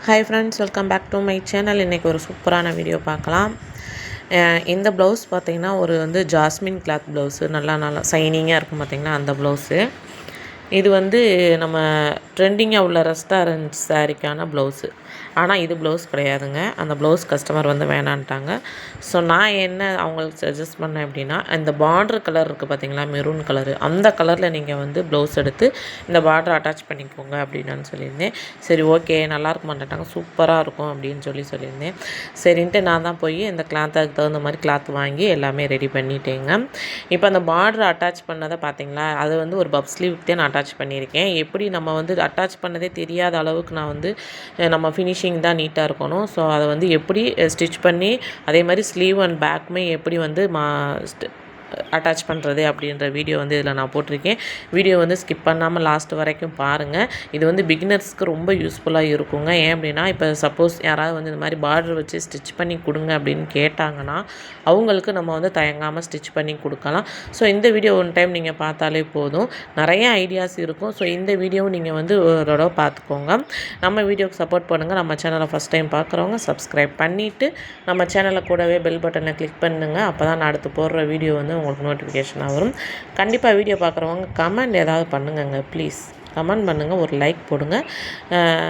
Hi friends, welcome back to my channel. இன்றைக்கி ஒரு சூப்பரான வீடியோ பார்க்கலாம். இந்த ப்ளவுஸ் பார்த்திங்கன்னா ஒரு ஜாஸ்மின் கிளாத் ப்ளவுஸு நல்லா சைனிங்காக இருக்கும் பார்த்திங்கன்னா அந்த ப்ளவுஸு. இது நம்ம ட்ரெண்டிங்காக உள்ள ரெஸ்டாரண்ட் சாரீக்கான ப்ளவுஸு. ஆனால் இது ப்ளவுஸ் கிடையாதுங்க. அந்த ப்ளவுஸ் கஸ்டமர் வேணான்ட்டாங்க. ஸோ நான் என்ன அவங்களுக்கு சஜஸ்ட் பண்ணேன் அப்படின்னா, இந்த பார்டர் கலர் இருக்குது பார்த்திங்களா, மெரூன் கலரு, அந்த கலரில் நீங்கள் ப்ளவுஸ் எடுத்து இந்த பார்டர் அட்டாச் பண்ணிக்கோங்க அப்படின்னு நான் சொல்லியிருந்தேன். சரி ஓகே, நல்லாயிருக்க மாட்டேட்டாங்க, சூப்பராக இருக்கும் அப்படின்னு சொல்லியிருந்தேன். சரின்ட்டு நான் தான் போய் இந்த கிளாத்துக்கு தகுந்த மாதிரி கிளாத் வாங்கி எல்லாமே ரெடி பண்ணிட்டேங்க. இப்போ அந்த பார்டர் அட்டாச் பண்ணதை பார்த்திங்களா, அது ஒரு பப் ஸ்லீவுக்கு தான் நான் அட்டாச் பண்ணியிருக்கேன். எப்படி நம்ம அட்டாச் பண்ணதே தெரியாத அளவுக்கு நான் நம்ம ஃபினிஷிங் தான் நீட்டாக இருக்கணும். ஸோ அதை எப்படி ஸ்டிச் பண்ணி அதே மாதிரி ஸ்லீவ் அண்ட் பேக்குமே எப்படி அட்டாச் பண்ணுறது அப்படின்ற வீடியோ இதில் நான் போட்டிருக்கேன். வீடியோ ஸ்கிப் பண்ணாமல் லாஸ்ட் வரைக்கும் பாருங்கள். இது பிகினர்ஸ்க்கு ரொம்ப யூஸ்ஃபுல்லாக இருக்குங்க. ஏன் அப்படின்னா, இப்போ சப்போஸ் யாராவது இந்த மாதிரி பார்டர் வச்சு ஸ்டிச் பண்ணி கொடுங்க அப்படின்னு கேட்டாங்கன்னா அவங்களுக்கு நம்ம தயங்காமல் ஸ்டிச் பண்ணி கொடுக்கலாம். ஸோ இந்த வீடியோ ஒன் டைம் நீங்கள் பார்த்தாலே போதும், நிறைய ஐடியாஸ் இருக்கும். ஸோ இந்த வீடியோவும் நீங்கள் ஒரு தடவை பார்த்துக்கோங்க. நம்ம வீடியோக்கு சப்போர்ட் பண்ணுங்கள். நம்ம சேனலை ஃபஸ்ட் டைம் பார்க்குறவங்க சப்ஸ்கிரைப் பண்ணிவிட்டு நம்ம சேனலை கூடவே பெல் பட்டனை கிளிக் பண்ணுங்கள். அப்போ தான் நான் அடுத்து போடுற வீடியோ உங்களுக்கு நோட்டிஃபிகேஷனாக வரும். கண்டிப்பாக வீடியோ பார்க்குறவங்க கமெண்ட் ஏதாவது பண்ணுங்கங்க ப்ளீஸ். கமெண்ட் பண்ணுங்கள், ஒரு லைக் போடுங்க,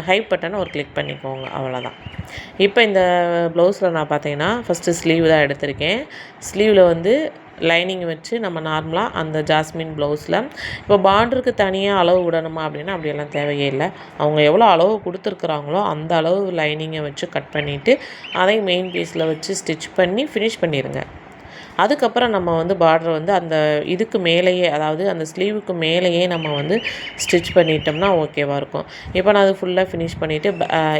ஹைப் பட்டனை ஒரு கிளிக் பண்ணிக்கோங்க, அவ்வளோதான். இப்போ இந்த ப்ளவுஸில் நான் பார்த்தீங்கன்னா ஃபஸ்ட்டு ஸ்லீவ் தான் எடுத்திருக்கேன். ஸ்லீவில் லைனிங் வச்சு நம்ம நார்மலாக அந்த ஜாஸ்மின் ப்ளவுஸில் இப்போ பார்டருக்கு தனியாக அளவு விடணுமா அப்படின்னா அப்படியெல்லாம் தேவையே இல்லை. அவங்க எவ்வளோ அளவு கொடுத்துருக்குறாங்களோ அந்த அளவு லைனிங்கை வச்சு கட் பண்ணிவிட்டு அதையும் மெயின் பீஸில் வச்சு ஸ்டிச் பண்ணி ஃபினிஷ் பண்ணிடுங்க. அதுக்கப்புறம் நம்ம பார்டர் அந்த இதுக்கு மேலேயே, அதாவது அந்த ஸ்லீவுக்கு மேலேயே நம்ம ஸ்டிச் பண்ணிட்டோம்னா ஓகேவாக இருக்கும். இப்போ நான் அது ஃபுல்லாக ஃபினிஷ் பண்ணிவிட்டு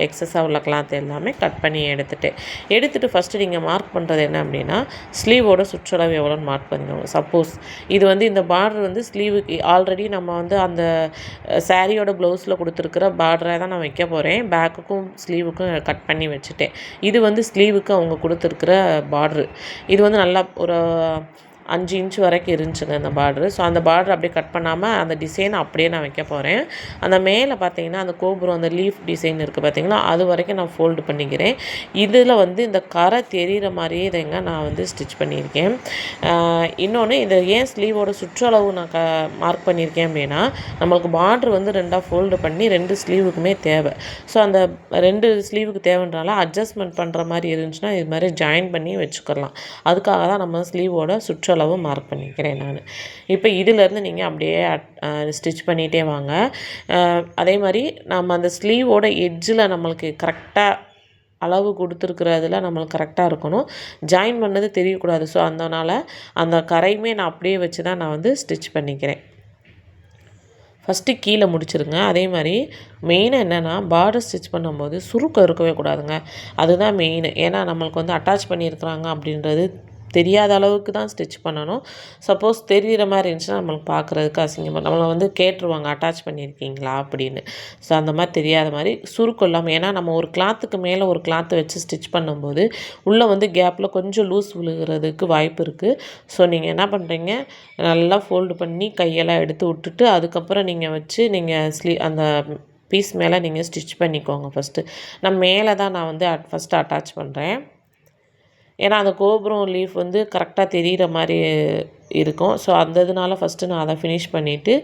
எக்ஸஸாக உள்ள கிளாத் எல்லாமே கட் பண்ணி எடுத்துகிட்டு ஃபஸ்ட்டு நீங்கள் மார்க் பண்ணுறது என்ன அப்படின்னா, ஸ்லீவோட சுற்றளவு எவ்வளோன்னு மார்க் பண்ணிக்கோங்க. சப்போஸ் இது இந்த பார்டர் ஸ்லீவுக்கு ஆல்ரெடி நம்ம அந்த சாரியோட ப்ளவுஸில் கொடுத்துருக்குற பார்டரை தான் நான் வைக்க போகிறேன். பேக்குக்கும் ஸ்லீவுக்கும் கட் பண்ணி வச்சுட்டேன். இது ஸ்லீவுக்கு அவங்க கொடுத்துருக்குற பார்டரு. இது நல்லா ஒரு 5 இன்ச் வரைக்கும் இருந்துச்சுங்க இந்த பார்டரு. ஸோ அந்த பார்டர் அப்படியே கட் பண்ணாமல் அந்த டிசைனை அப்படியே நான் வைக்க போகிறேன். அந்த மேலே பார்த்தீங்கன்னா அந்த கோபுரம், அந்த லீஃப் டிசைன் இருக்குது பார்த்தீங்களா, அது வரைக்கும் நான் ஃபோல்டு பண்ணிக்கிறேன். இதில் இந்த கரை தெரிகிற மாதிரியே இதைங்க நான் ஸ்டிச் பண்ணியிருக்கேன். இன்னொன்று, இதை ஏன் ஸ்லீவோட சுற்றளவு நான் மார்க் பண்ணியிருக்கேன் அப்படின்னா, நம்மளுக்கு பார்டர் ரெண்டாக ஃபோல்டு பண்ணி 2 ஸ்லீவுக்குமே தேவை. ஸோ அந்த 2 ஸ்லீவுக்கு தேவைன்றனால அட்ஜஸ்ட்மெண்ட் பண்ணுற மாதிரி இருந்துச்சுன்னா இது மாதிரி ஜாயின் பண்ணி வச்சுக்கலாம். அதுக்காக தான் நம்ம ஸ்லீவோட சுற்றளவு மார்க் பண்ணிக்கிறேன் நான். இப்போ இதிலேருந்து நீங்கள் அப்படியே ஸ்டிச் பண்ணிகிட்டே வாங்க. அதே மாதிரி நம்ம அந்த ஸ்லீவோட எட்ஜில் நம்மளுக்கு கரெக்டாக அளவு கொடுத்துருக்குறதுல நம்மளுக்கு கரெக்டாக இருக்கணும். ஜாயின் பண்ணது தெரியக்கூடாது. ஸோ அதனால் அந்த கரையுமே நான் அப்படியே வச்சு தான் நான் ஸ்டிச் பண்ணிக்கிறேன். ஃபஸ்ட்டு கீழே முடிச்சிருங்க. அதே மாதிரி மெயினாக என்னென்னா, பார்டர் ஸ்டிச் பண்ணும்போது சுருக்கம் இருக்கவே கூடாதுங்க. அதுதான் மெயின். ஏன்னா நம்மளுக்கு அட்டாச் பண்ணியிருக்கிறாங்க அப்படின்றது தெரியாத அளவுக்கு தான் ஸ்டிச் பண்ணணும். சப்போஸ் தெரிகிற மாதிரி இருந்துச்சுன்னா நம்மளுக்கு பார்க்குறதுக்கு அசிங்கமாக, நம்மளை கேட்டுருவாங்க அட்டாச் பண்ணியிருக்கீங்களா அப்படின்னு. ஸோ அந்த மாதிரி தெரியாத மாதிரி சுருக்கம் இல்லாமல், ஏன்னா நம்ம ஒரு கிளாத்துக்கு மேலே ஒரு கிளாத்தை வச்சு ஸ்டிச் பண்ணும்போது உள்ளே கேப்பில் கொஞ்சம் லூஸ் விழுகிறதுக்கு வாய்ப்பு இருக்குது. ஸோ நீங்கள் என்ன பண்ணுறீங்க, நல்லா ஃபோல்டு பண்ணி கையெல்லாம் எடுத்து விட்டுட்டு அதுக்கப்புறம் நீங்கள் வச்சு நீங்கள் அந்த பீஸ் மேலே நீங்கள் ஸ்டிச் பண்ணிக்கோங்க. ஃபஸ்ட்டு நான் மேலே தான் நான் ஃபஸ்ட்டு அட்டாச் பண்ணுறேன். ஏன்னா அந்த கோபுரம் லீஃப் கரெக்டாக தெரிகிற மாதிரி இருக்கும். ஸோ அந்த இதனால ஃபஸ்ட்டு நான் அதை ஃபினிஷ் பண்ணிவிட்டு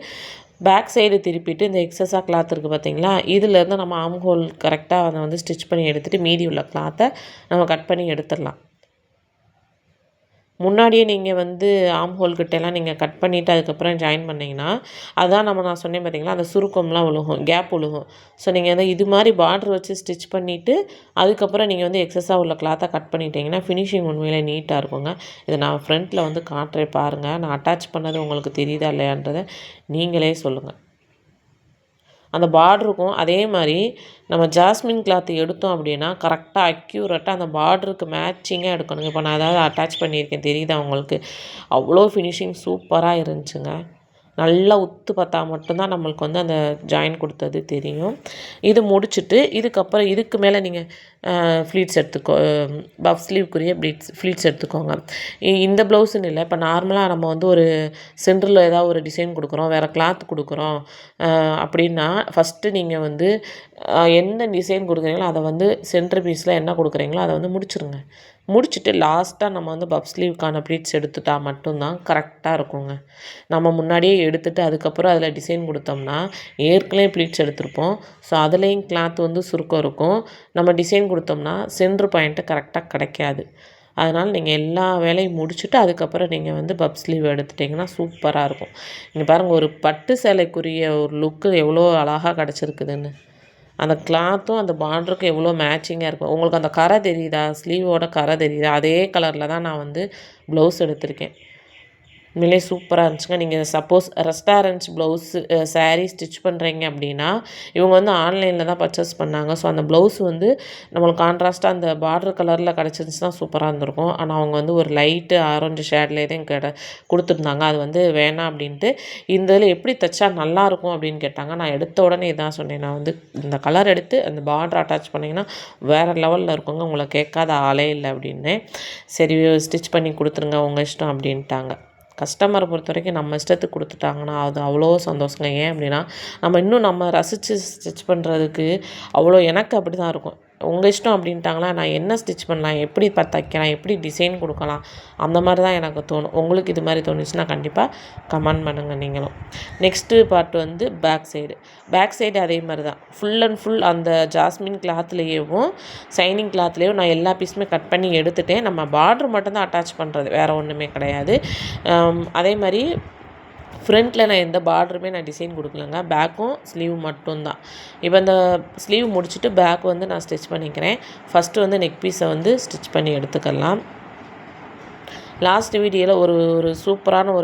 பேக் சைடு திருப்பிட்டு இந்த எக்ஸஸாக கிளாத் இருக்குது பார்த்தீங்களா, இதிலேருந்து நம்ம ஆம் ஹோல் கரெக்டாக அதை ஸ்டிச் பண்ணி எடுத்துகிட்டு மீதி உள்ள கிளாத்தை நம்ம கட் பண்ணி எடுத்துடலாம். முன்னாடியே நீங்கள் ஆம் ஹோல் கிட்டெல்லாம் நீங்கள் கட் பண்ணிவிட்டு அதுக்கப்புறம் ஜாயின் பண்ணிங்கன்னா அதுதான் நான் சொன்னேன் பார்த்தீங்களா, அந்த சுருக்கம்லாம் விழுகும், கேப் விழுகும். ஸோ நீங்கள் இது மாதிரி பார்டர் வச்சு ஸ்டிச் பண்ணிவிட்டு அதுக்கப்புறம் நீங்கள் எக்ஸஸாக உள்ள கிளாத்தை கட் பண்ணிட்டீங்கன்னா ஃபினிஷிங் உண்மையிலே நீட்டாக இருக்குங்க. இதை நான் ஃப்ரண்ட்டில் காட்டுறேன் பாருங்கள். நான் அட்டாச் பண்ணது உங்களுக்கு தெரியுதா இல்லையான்றதை நீங்களே சொல்லுங்கள். அந்த பார்டருக்கும் அதே மாதிரி நம்ம ஜாஸ்மின் கிளாத் எடுத்தோம் அப்படின்னா கரெக்டாக அக்யூரேட்டாக அந்த பார்டருக்கு மேட்சிங்காக எடுக்கணுங்க. இப்போ நான் ஏதாவது அட்டாச் பண்ணியிருக்கேன் தெரியுதா உங்களுக்கு, அவ்வளோ ஃபினிஷிங் சூப்பராக இருந்துச்சுங்க. நல்லா உத்து பார்த்தா மட்டும்தான் நம்மளுக்கு அந்த ஜாயின் கொடுத்தது தெரியும். இது முடிச்சுட்டு இதுக்கப்புறம் இதுக்கு மேலே நீங்கள் ஃப்ளீட்ஸ் பஃப் ஸ்லீவ்க்குரிய ஃப்ளீட்ஸ் எடுத்துக்கோங்க. இந்த ப்ளவுஸுன்னு இல்லை, இப்போ நார்மலாக நம்ம வந்து ஒரு சென்டரில் ஏதாவது ஒரு டிசைன் கொடுக்குறோம், வேறு கிளாத் கொடுக்குறோம் அப்படின்னா ஃபஸ்ட்டு நீங்கள் வந்து என்ன டிசைன் கொடுக்குறீங்களோ அதை வந்து சென்டர் பீஸில் என்ன கொடுக்குறீங்களோ அதை வந்து முடிச்சுருங்க. முடிச்சுட்டு லாஸ்ட்டாக நம்ம வந்து பஃப் ஸ்லீவ்க்கான ப்ளீட்ஸ் எடுத்துட்டா மட்டும்தான் கரெக்டாக இருக்குங்க. நம்ம முன்னாடியே எடுத்துகிட்டு அதுக்கப்புறம் அதில் டிசைன் கொடுத்தோம்னா ஏற்கனவே ப்ளீட்ஸ் எடுத்திருப்போம். ஸோ அதுலேயும் கிளாத் வந்து சுருக்கம் இருக்கும். நம்ம டிசைன் கொடுத்தோம்னா சென்டர் பாயிண்ட்டு கரெக்டாக கிடைக்காது. அதனால் நீங்கள் எல்லா வேலையும் முடிச்சுட்டு அதுக்கப்புறம் நீங்கள் வந்து பஃப் ஸ்லீவ் எடுத்துட்டிங்கன்னா சூப்பராக இருக்கும். இங்கே பாருங்கள், ஒரு பட்டு சேலைக்குரிய ஒரு லுக்கு எவ்வளோ அழகாக கிடச்சிருக்குதுன்னு. அந்த கிளாத்தும் அந்த பார்டருக்கும் எவ்வளோ மேட்சிங்காக இருக்கும். உங்களுக்கு அந்த கரை தெரியுதா? ஸ்லீவோட கரை தெரியுதா? அதே கலரில் தான் நான் வந்து ப்ளவுஸ் எடுத்திருக்கேன். உண்மையிலே சூப்பராக இருந்துச்சுங்க. நீங்கள் suppose restaurants blouse sari stitch பண்ணுறீங்க அப்படின்னா இவங்க வந்து ஆன்லைனில் தான் பர்ச்சேஸ் பண்ணாங்க. ஸோ அந்த ப்ளவுஸ் வந்து நம்மளுக்கு கான்ட்ராஸ்ட்டாக அந்த பார்டர் கலரில் கிடச்சிருந்துச்சுன்னா சூப்பராக இருந்திருக்கும். ஆனால் அவங்க வந்து ஒரு லைட்டு ஆரஞ்சு ஷேட்லேயே தான் கொடுத்துருந்தாங்க. அது வந்து வேணாம் அப்படின்ட்டு இந்த இதில் எப்படி தைச்சா நல்லாயிருக்கும் அப்படின்னு கேட்டாங்க. நான் எடுத்த உடனே இதான் சொன்னேன், நான் வந்து இந்த கலர் எடுத்து அந்த பார்டர் அட்டாச் பண்ணிங்கன்னா வேறு லெவலில் இருக்குங்க, உங்களை கேட்காத ஆளே இல்லை அப்படின்னு. சரி ஸ்டிச் பண்ணி கொடுத்துருங்க உங்கள் இஷ்டம் அப்படின்ட்டாங்க. கஸ்டமரை பொறுத்த வரைக்கும் நம்ம இஷ்டத்துக்கு கொடுத்துட்டாங்கன்னா அது அவ்வளோ சந்தோஷங்க. ஏன் அப்படின்னா நம்ம ரசித்து ஸ்டிச் பண்ணுறதுக்கு அவ்வளோ எனக்கு அப்படி தான் இருக்கும். உங்கள் இஷ்டம் அப்படின்ட்டாங்களா, நான் என்ன ஸ்டிச் பண்ணலாம், எப்படி தைக்கலாம், எப்படி டிசைன் கொடுக்கலாம், அந்த மாதிரி தான் எனக்கு தோணும். உங்களுக்கு இது மாதிரி தோணுச்சுன்னா கண்டிப்பாக கமெண்ட் பண்ணுங்கள் நீங்களும். நெக்ஸ்ட்டு பார்ட் வந்து பேக் சைடு அதே மாதிரி தான் ஃபுல் அண்ட் ஃபுல் அந்த ஜாஸ்மின் கிளாத்லேயும் சைனிங் கிளாத்லேயும் நான் எல்லா பீஸுமே கட் பண்ணி எடுத்துட்டேன். நம்ம பார்டர் மட்டும்தான் அட்டாச் பண்ணுறது, வேறு ஒன்றுமே கிடையாது. அதே மாதிரி ஃப்ரண்ட்டில் நான் எந்த பார்டருமே நான் டிசைன் கொடுக்கலங்க, பேக்கும் ஸ்லீவ் மட்டும்தான். இப்போ இந்த ஸ்லீவ் முடிச்சுட்டு பேக் வந்து நான் ஸ்டிச் பண்ணிக்கிறேன். ஃபஸ்ட்டு வந்து நெக் பீஸை வந்து ஸ்டிச் பண்ணி எடுத்துக்கலாம். லாஸ்ட் வீடியோவில் ஒரு சூப்பரான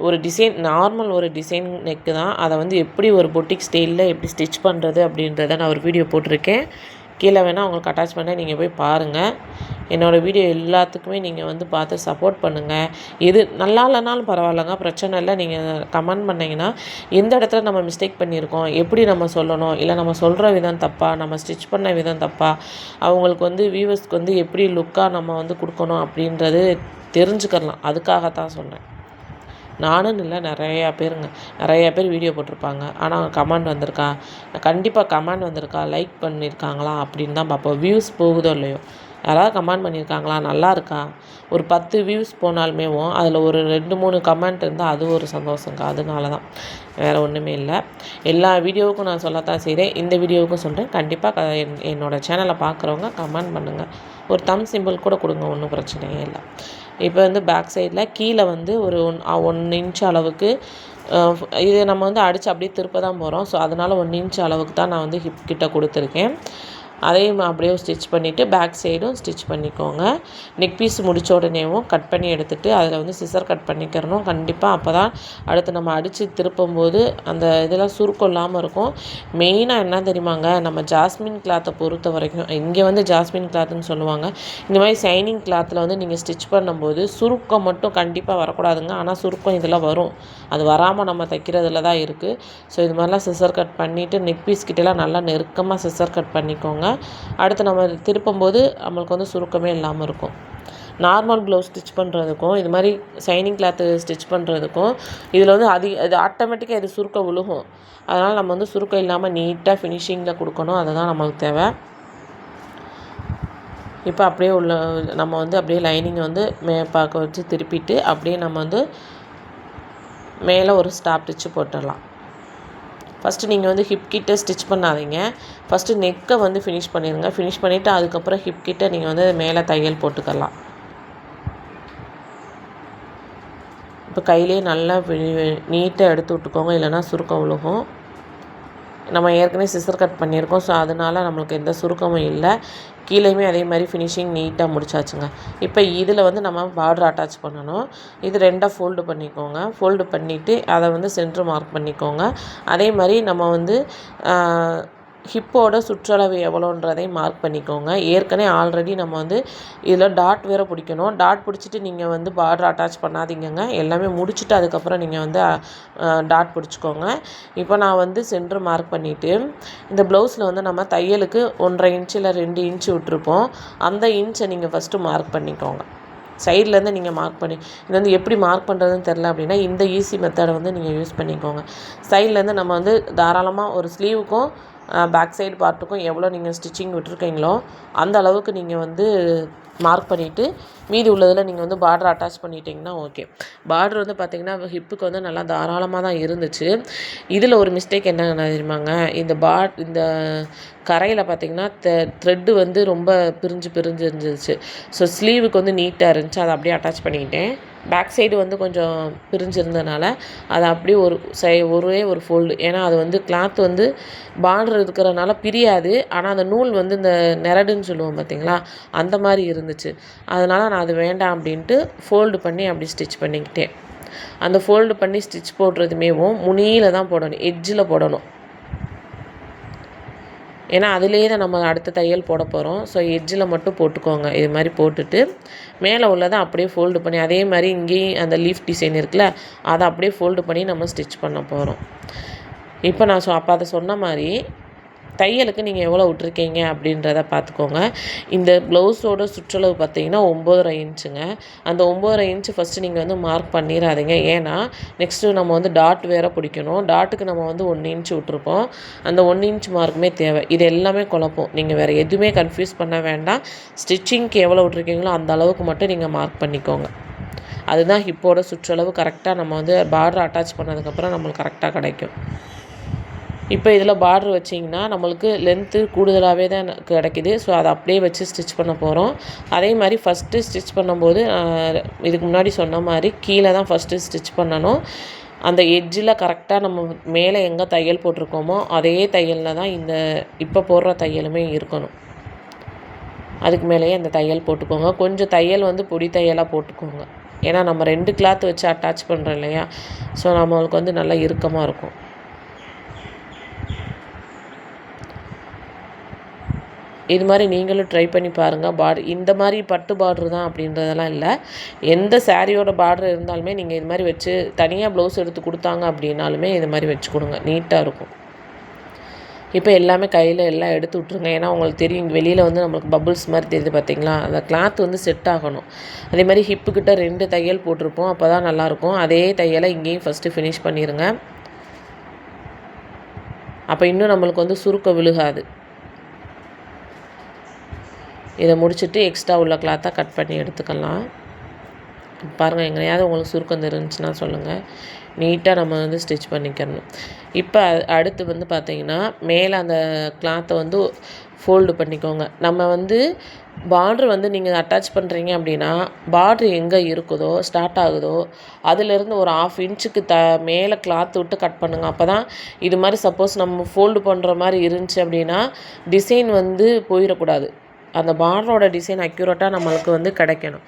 ஒரு டிசைன், நார்மல் ஒரு டிசைன் நெக்கு தான், அதை வந்து எப்படி ஒரு பொட்டிக் ஸ்டைலில் எப்படி ஸ்டிச் பண்ணுறது அப்படின்றத நான் ஒரு வீடியோ போட்டிருக்கேன். கீழே வேணால் உங்களுக்கு அட்டாச் பண்ண, நீங்கள் போய் பாருங்கள். என்னோடய வீடியோ எல்லாத்துக்குமே நீங்கள் வந்து பார்த்து சப்போர்ட் பண்ணுங்கள். எது நல்லா இல்லைனாலும் பரவாயில்லைங்க, பிரச்சனை இல்லை. நீங்கள் கமெண்ட் பண்ணிங்கன்னா எந்த இடத்துல நம்ம மிஸ்டேக் பண்ணியிருக்கோம், எப்படி நம்ம சொல்லணும், இல்லை நம்ம சொல்கிற விதம் தப்பா, நம்ம ஸ்டிச் பண்ண விதம் தப்பா, அவங்களுக்கு வந்து வியூவர்ஸ்க்கு வந்து எப்படி லுக்காக நம்ம வந்து கொடுக்கணும் அப்படின்றது தெரிஞ்சுக்கலாம். அதுக்காகத்தான் சொன்னேன். நானும் இல்லை, நிறையா பேர் வீடியோ போட்டிருப்பாங்க. ஆனால் கமெண்ட் வந்திருக்கா, கண்டிப்பாக கமெண்ட் வந்திருக்கா, லைக் பண்ணியிருக்காங்களா அப்படின்னு தான் பார்ப்போம். வியூஸ் போகுதோ இல்லையோ, யாராவது கமெண்ட் பண்ணியிருக்காங்களா, நல்லா இருக்கா, ஒரு 10 வியூஸ் போனாலுமே அதில் ஒரு 2-3 கமெண்ட் இருந்தால் அது ஒரு சந்தோஷங்க. அதனால தான், வேறு ஒன்றுமே இல்லை. எல்லா வீடியோவுக்கும் நான் சொல்லத்தான் செய்கிறேன், இந்த வீடியோவுக்கும் சொல்கிறேன். கண்டிப்பாக என்னோடய சேனலை பார்க்குறவங்க கமெண்ட் பண்ணுங்கள், ஒரு தம் சிம்பிள் கூட கொடுங்க, ஒன்றும் பிரச்சனையே இல்லை. இப்போ வந்து பேக் சைடில் கீழே வந்து ஒரு 1 இன்ச் அளவுக்கு இது நம்ம வந்து அடித்து அப்படியே திருப்ப தான் போகிறோம். ஸோ அதனால் 1 இன்ச் அளவுக்கு தான் நான் வந்து ஹிப் கிட்ட கொடுத்துருக்கேன். அதையும் அப்படியே ஸ்டிச் பண்ணிவிட்டு பேக் சைடும் ஸ்டிச் பண்ணிக்கோங்க. நெக் பீஸ் முடித்த உடனேவும் கட் பண்ணி எடுத்துகிட்டு அதில் வந்து சிசர் கட் பண்ணிக்கிறணும் கண்டிப்பாக. அப்போ தான் அடுத்து நம்ம அடித்து திருப்பும்போது அந்த இதெல்லாம் சுருக்கம் இல்லாமல் இருக்கும். மெயினாக என்ன தெரியுமாங்க, நம்ம ஜாஸ்மின் கிளாத்தை பொறுத்த வரைக்கும், இங்கே வந்து ஜாஸ்மின் கிளாத்துன்னு சொல்லுவாங்க, இந்த மாதிரி சைனிங் கிளாத்தில் வந்து நீங்கள் ஸ்டிச் பண்ணும்போது சுருக்கம் மட்டும் கண்டிப்பாக வரக்கூடாதுங்க. ஆனால் சுருக்கம் இதில் வரும், அது வராமல் நம்ம தைக்கிறதுல தான் இருக்குது. ஸோ இது மாதிரிலாம் சிசர் கட் பண்ணிவிட்டு நெக் பீஸ் கிட்டலாம் நல்லா நெருக்கமாக சிசர் கட் பண்ணிக்கோங்க. அடுத்து நம்ம திருப்பும்போது நம்மளுக்கு வந்து சுருக்கமே இல்லாமல் இருக்கும். நார்மல் ப்ளவுஸ் ஸ்டிச் பண்ணுறதுக்கும் இது மாதிரி சைனிங் கிளாத்து ஸ்டிச் பண்ணுறதுக்கும் இதில் வந்து அது ஆட்டோமேட்டிக்காக இது சுருக்கம் விழுகும். அதனால் நம்ம வந்து சுருக்கம் இல்லாமல் நீட்டாக ஃபினிஷிங்கில் கொடுக்கணும், அதுதான் நம்மளுக்கு தேவை. இப்போ அப்படியே நம்ம வந்து அப்படியே லைனிங்கை வந்து பார்க்க வச்சு திருப்பிட்டு அப்படியே நம்ம வந்து மேலே ஒரு ஸ்டாப் ஸ்டிச்சு போட்டுடலாம். ஃபஸ்ட்டு நீங்கள் வந்து ஹிப் கிட்ட ஸ்டிச் பண்ணாதீங்க, ஃபஸ்ட்டு நெக்கை வந்து ஃபினிஷ் பண்ணிடுங்க. ஃபினிஷ் பண்ணிவிட்டு அதுக்கப்புறம் ஹிப் கிட்ட நீங்கள் வந்து மேலே தையல் போட்டுக்கலாம். இப்போ கையிலே நல்லா நீட்டாக எடுத்து விட்டுக்கோங்க, இல்லைனா சுருக்கம் விழுகும். நம்ம ஏற்கனவே சிசர் கட் பண்ணியிருக்கோம், ஸோ அதனால் நம்மளுக்கு எந்த சுருக்கமும் இல்லை. கீழேயுமே அதே மாதிரி ஃபினிஷிங் நீட்டாக முடிச்சாச்சுங்க. இப்போ இதில் வந்து நம்ம பார்டர் அட்டாச் பண்ணணும். இது 2ஆக ஃபோல்டு பண்ணிக்கோங்க. ஃபோல்டு பண்ணிவிட்டு அதை வந்து சென்ட்ரு மார்க் பண்ணிக்கோங்க. அதே மாதிரி நம்ம வந்து ஹிப்போட சுற்றளவு எவ்வளோன்றதை மார்க் பண்ணிக்கோங்க. ஏற்கனவே ஆல்ரெடி நம்ம வந்து இதில் டாட் வேறு பிடிக்கணும். டாட் பிடிச்சிட்டு நீங்கள் வந்து பார்டர் அட்டாச் பண்ணாதீங்கங்க. எல்லாமே முடிச்சுட்டு அதுக்கப்புறம் நீங்கள் வந்து டாட் பிடிச்சிக்கோங்க. இப்போ நான் வந்து சென்டர் மார்க் பண்ணிவிட்டு இந்த ப்ளவுஸில் வந்து நம்ம தையலுக்கு 1.5 இன்ச்சு இல்லை 2 இன்ச்சு விட்டுருப்போம். அந்த இன்ச்சை நீங்கள் ஃபஸ்ட்டு மார்க் பண்ணிக்கோங்க. சைட்லேருந்து நீங்கள் மார்க் பண்ணி இது வந்து எப்படி மார்க் பண்ணுறதுன்னு தெரில அப்படின்னா இந்த ஈஸி மெத்தடை வந்து நீங்கள் யூஸ் பண்ணிக்கோங்க. சைட்லேருந்து நம்ம வந்து தாராளமாக ஒரு ஸ்லீவுக்கும் பேக் சைடு பார்ட்டுக்கும் எவ்வளோ நீங்கள் ஸ்டிச்சிங் விட்டுருக்கீங்களோ அந்த அளவுக்கு நீங்கள் வந்து மார்க் பண்ணிவிட்டு மீதி உள்ளதில் நீங்கள் வந்து பார்டர் அட்டாச் பண்ணிட்டீங்கன்னா ஓகே. பார்டர் வந்து பார்த்திங்கன்னா ஹிப்புக்கு வந்து நல்லா தாராளமாக தான் இருந்துச்சு. இதில் ஒரு மிஸ்டேக் என்ன தெரியுமாங்க, இந்த கரையில் பார்த்திங்கன்னா த்ரெட்டு வந்து ரொம்ப பிரிஞ்சு இருந்துச்சு. ஸோ ஸ்லீவுக்கு வந்து நீட்டாக இருந்துச்சு, அதை அப்படியே அட்டாச் பண்ணிக்கிட்டேன். பேக் சைடு வந்து கொஞ்சம் பிரிஞ்சிருந்தனால அதை அப்படியே ஒரே ஒரு ஃபோல்டு, ஏன்னா அது வந்து கிளாத் வந்து பார்டர் இருக்கிறனால பிரியாது. ஆனால் அந்த நூல் வந்து இந்த நெரடுன்னு சொல்லுவோம் பார்த்திங்களா, அந்த மாதிரி இருந்துச்சு. அதனால் நான் அது வேண்டாம் அப்படின்ட்டு ஃபோல்டு பண்ணி அப்படி ஸ்டிச் பண்ணிக்கிட்டேன். அந்த ஃபோல்டு பண்ணி ஸ்டிச் போடுறதுமேவும் முனியில் தான் போடணும், எட்ஜில் போடணும். ஏன்னா அதிலே தான் நம்ம அடுத்த தையல் போட போகிறோம். ஸோ எட்ஜில் மட்டும் போட்டுக்கோங்க. இது மாதிரி போட்டுட்டு மேலே உள்ளதை அப்படியே ஃபோல்டு பண்ணி அதே மாதிரி இங்கேயும் அந்த லீஃப் டிசைன் இருக்குல்ல, அதை அப்படியே ஃபோல்டு பண்ணி நம்ம ஸ்டிச் பண்ண போகிறோம். இப்போ நான் அப்போ அதை சொன்ன மாதிரி தையலுக்கு நீங்கள் எவ்வளோ விட்ருக்கீங்க அப்படின்றத பார்த்துக்கோங்க. இந்த ப்ளவுஸோட சுற்றளவு பார்த்திங்கன்னா 9.5 இன்ச்சுங்க. அந்த 9.5 இன்ச்சு ஃபஸ்ட்டு நீங்கள் வந்து மார்க் பண்ணிடாதீங்க. ஏன்னா நெக்ஸ்ட்டு நம்ம வந்து டாட் வேறு பிடிக்கணும். டாட்டுக்கு நம்ம வந்து 1 இன்ச்சு விட்ருப்போம். அந்த 1 இன்ச் மார்க்குமே தேவை. இது எல்லாமே குழப்பம். நீங்கள் வேறு எதுவுமே கன்ஃபியூஸ் பண்ண வேண்டாம். ஸ்டிச்சிங்க்கு எவ்வளோ விட்ருக்கீங்களோ அந்த அளவுக்கு மட்டும் நீங்கள் மார்க் பண்ணிக்கோங்க. அதுதான் ஹிப்போட சுற்றளவு. கரெக்டாக நம்ம வந்து பார்டர் அட்டாச் பண்ணதுக்கப்புறம் நம்மளுக்கு கரெக்டாக கிடைக்கும். இப்போ இதில் பார்டர் வச்சிங்கன்னா நம்மளுக்கு லென்த்து கூடுதலாகவே தான் கிடைக்கிது. ஸோ அதை அப்படியே வச்சு ஸ்டிச் பண்ண போகிறோம். அதே மாதிரி ஃபஸ்ட்டு ஸ்டிச் பண்ணும்போது இதுக்கு முன்னாடி சொன்ன மாதிரி கீழே தான் ஃபஸ்ட்டு ஸ்டிச் பண்ணணும். அந்த எட்ஜில் கரெக்டாக நம்ம மேலே எங்கே தையல் போட்டிருக்கோமோ அதே தையலில் தான் இப்போ போடுற தையலுமே இருக்கணும். அதுக்கு மேலேயே அந்த தையல் போட்டுக்கோங்க. கொஞ்சம் தையல் வந்து பொடி தையலாக போட்டுக்கோங்க. ஏன்னா நம்ம 2 கிளாத் வச்சு அட்டாச் பண்ணுறோம் இல்லையா, ஸோ நம்மளுக்கு வந்து நல்லா இறுக்கமாக இருக்கும். இது மாதிரி நீங்களும் ட்ரை பண்ணி பாருங்கள். இந்த மாதிரி பட்டு பார்ட்ரு தான் அப்படின்றதெல்லாம் இல்லை. எந்த சாரியோட பார்டர் இருந்தாலுமே நீங்கள் இது மாதிரி வச்சு தனியாக ப்ளவுஸ் எடுத்து கொடுத்தாங்க அப்படின்னாலுமே இது மாதிரி வச்சு கொடுங்க, நீட்டாக இருக்கும். இப்போ எல்லாமே கையில் எல்லாம் எடுத்து விட்ருங்க. ஏன்னா உங்களுக்கு தெரியும் வெளியில் வந்து நம்மளுக்கு பபுள்ஸ் மாதிரி தெரியுது பார்த்திங்களா, அந்த கிளாத் வந்து செட் ஆகணும். அதே மாதிரி ஹிப்புக்கிட்ட 2 தையல் போட்டிருப்போம், அப்போ தான் நல்லாயிருக்கும். அதே தையலை இங்கேயும் ஃபஸ்ட்டு ஃபினிஷ் பண்ணிடுங்க. அப்போ இன்னும் நம்மளுக்கு வந்து சுருக்க விழுகாது. இதை முடிச்சுட்டு எக்ஸ்ட்ரா உள்ள கிளாத்தை கட் பண்ணி எடுத்துக்கலாம். பாருங்கள், எங்கேயாவது உங்களுக்கு சுருக்கம் இருந்துச்சுன்னா சொல்லுங்கள். நீட்டாக நம்ம வந்து ஸ்டிச் பண்ணிக்கணும். இப்போ அடுத்து வந்து பார்த்திங்கன்னா மேலே அந்த கிளாத்தை வந்து ஃபோல்டு பண்ணிக்கோங்க. நம்ம வந்து பார்ட்ரு வந்து நீங்கள் அட்டாச் பண்ணுறீங்க அப்படின்னா பார்ட்ரு எங்கே இருக்குதோ ஸ்டார்ட் ஆகுதோ அதிலேருந்து ஒரு 1/2 இன்ச்சுக்கு மேலே கிளாத் விட்டு கட் பண்ணுங்கள். அப்போ தான் இது மாதிரி சப்போஸ் நம்ம ஃபோல்டு பண்ணுற மாதிரி இருந்துச்சு அப்படின்னா டிசைன் வந்து போயிடக்கூடாது. அந்த பார்டரோட டிசைன் அக்யூரேட்டாக நம்மளுக்கு வந்து கிடைக்கணும்.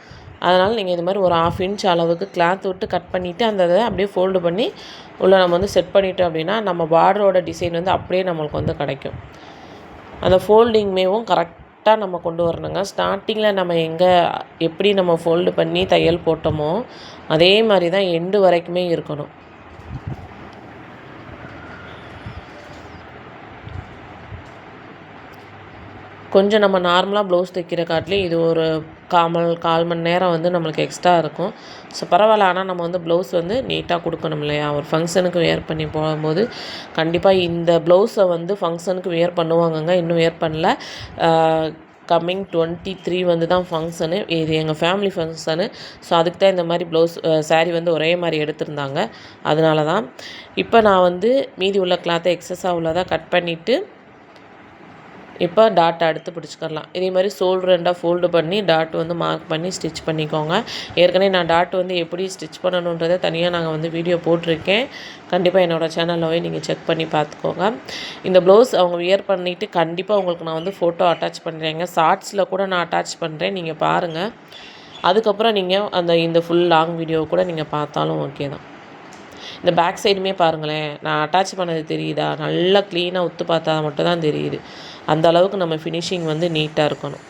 அதனால் நீங்கள் இது மாதிரி ஒரு 1/2 இன்ச் அளவுக்கு கிளாத் விட்டு கட் பண்ணிவிட்டு அந்த இதை அப்படியே ஃபோல்டு பண்ணி உள்ளே நம்ம வந்து செட் பண்ணிட்டோம் அப்படின்னா நம்ம பார்டரோட டிசைன் வந்து அப்படியே நம்மளுக்கு வந்து கிடைக்கும். அந்த ஃபோல்டிங்மேவும் கரெக்டாக நம்ம கொண்டு வரணுங்க. ஸ்டார்டிங்கில் நம்ம எப்படி நம்ம ஃபோல்டு பண்ணி தையல் போட்டோமோ அதே மாதிரி தான் எண்டு வரைக்குமே இருக்கணும். கொஞ்சம் நம்ம நார்மலாக ப்ளவுஸ் தைக்கிற காட்டிலையும் இது ஒரு 1/4 மணி நேரம் வந்து நம்மளுக்கு எக்ஸ்ட்ரா இருக்கும். ஸோ பரவாயில்ல. ஆனால் நம்ம வந்து ப்ளவுஸ் வந்து நீட்டாக கொடுக்கணும் இல்லையா, ஒரு ஃபங்க்ஷனுக்கு வேர் பண்ணி போகும்போது கண்டிப்பாக இந்த ப்ளவுஸை வந்து ஃபங்க்ஷனுக்கு வேர் பண்ணுவாங்கங்க. இன்னும் வேர் பண்ணல. கம்மிங் 23 வந்து தான் ஃபங்க்ஷனு. இது எங்கள் ஃபேமிலி ஃபங்க்ஷனு. ஸோ அதுக்கு தான் இந்த மாதிரி ப்ளவுஸ் சாரீ வந்து ஒரே மாதிரி எடுத்திருந்தாங்க. அதனால தான் இப்போ நான் வந்து மீதி உள்ள கிளாத்தை எக்ஸஸாக உள்ளதாக கட் பண்ணிவிட்டு இப்போ டாட் அடுத்து பிடிச்சிக்கலாம். இதே மாதிரி ஷோல்டர் 2 ஃபோல்டு பண்ணி டாட் வந்து மார்க் பண்ணி ஸ்டிச் பண்ணிக்கோங்க. ஏற்கனவே நான் டாட் வந்து எப்படி ஸ்டிச் பண்ணணுன்றதை தனியாக நாங்கள் வந்து வீடியோ போட்டிருக்கேன். கண்டிப்பாக என்னோடய சேனலில் போய் நீங்கள் செக் பண்ணி பார்த்துக்கோங்க. இந்த ப்ளவுஸ் அவங்க வியர் பண்ணிவிட்டு கண்டிப்பாக உங்களுக்கு நான் வந்து ஃபோட்டோ அட்டாச் பண்ணுறேங்க. ஷார்ட்ஸில் கூட நான் அட்டாச் பண்ணுறேன், நீங்கள் பாருங்கள். அதுக்கப்புறம் நீங்கள் இந்த ஃபுல் லாங் வீடியோ கூட நீங்கள் பார்த்தாலும் ஓகே தான். இந்த பேக் சைடுமே பாருங்களேன், நான் அட்டாச் பண்ணது தெரியுதா? நல்லா க்ளீனாக உத்து பார்த்தா மட்டும் தான் தெரியுது. அந்த அளவுக்கு நம்ம ஃபினிஷிங் வந்து நீட்டாக இருக்கணும்.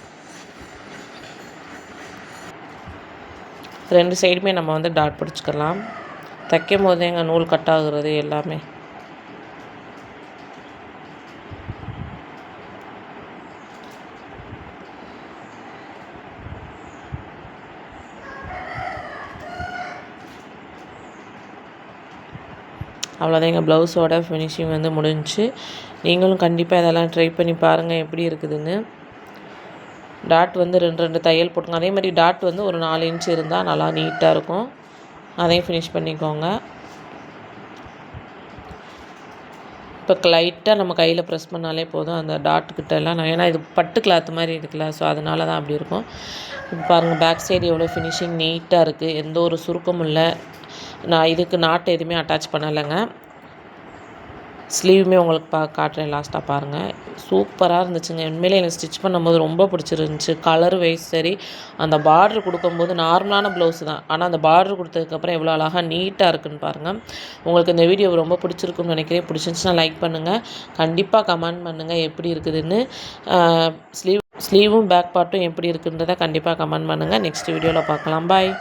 2 சைடுமே நம்ம வந்து டாட் பிடிச்சிக்கலாம். தைக்கும் போதே எங்கள் நூல் கட் ஆகுறது எல்லாமே. அவ்வளோதான், எங்கள் ப்ளவுஸோட ஃபினிஷிங் வந்து முடிஞ்சிச்சு. நீங்களும் கண்டிப்பாக இதெல்லாம் ட்ரை பண்ணி பாருங்கள் எப்படி இருக்குதுன்னு. டாட் வந்து 2 தையல் போட்டுங்க. அதே மாதிரி டாட் வந்து ஒரு 4 இன்ச் இருந்தால் நல்லா நீட்டாக இருக்கும். அதையும் ஃபினிஷ் பண்ணிக்கோங்க. இப்போ லைட்டாக நம்ம கையில் ப்ரெஸ் பண்ணாலே போதும் அந்த டாட்டுக்கிட்டலாம். ஏன்னா இது பட்டு கிளாத் மாதிரி இருக்குல்ல, ஸோ அதனால தான் அப்படி இருக்கும். இப்போ பாருங்கள் பேக் சைடு எவ்வளோ ஃபினிஷிங் நீட்டாக இருக்குது. எந்த ஒரு சுருக்கமும் இல்லை. நான் இதுக்கு நாட்டு எதுவுமே அட்டாச் பண்ணலைங்க. ஸ்லீவுமே உங்களுக்கு காட்டுறேன், லாஸ்ட்டாக பாருங்கள். சூப்பராக இருந்துச்சுங்க. உண்மையிலே எனக்கு ஸ்டிச் பண்ணும்போது ரொம்ப பிடிச்சிருந்துச்சி. கலர் வைஸ் சரி, அந்த பார்ட்ரு கொடுக்கும்போது நார்மலான ப்ளவுஸு தான், ஆனால் அந்த பார்ட்ரு கொடுத்ததுக்கப்புறம் எவ்வளோ அழகாக நீட்டாக இருக்குதுன்னு பாருங்கள். உங்களுக்கு இந்த வீடியோ ரொம்ப பிடிச்சிருக்குன்னு நினைக்கிறேன். பிடிச்சிருந்துச்சுன்னா லைக் பண்ணுங்கள். கண்டிப்பாக கமெண்ட் பண்ணுங்கள் எப்படி இருக்குதுன்னு. ஸ்லீவும் பேக் பார்ட்டும் எப்படி இருக்குன்றதை கண்டிப்பாக கமெண்ட் பண்ணுங்கள். நெக்ஸ்ட் வீடியோவில் பார்க்கலாம். பாய்.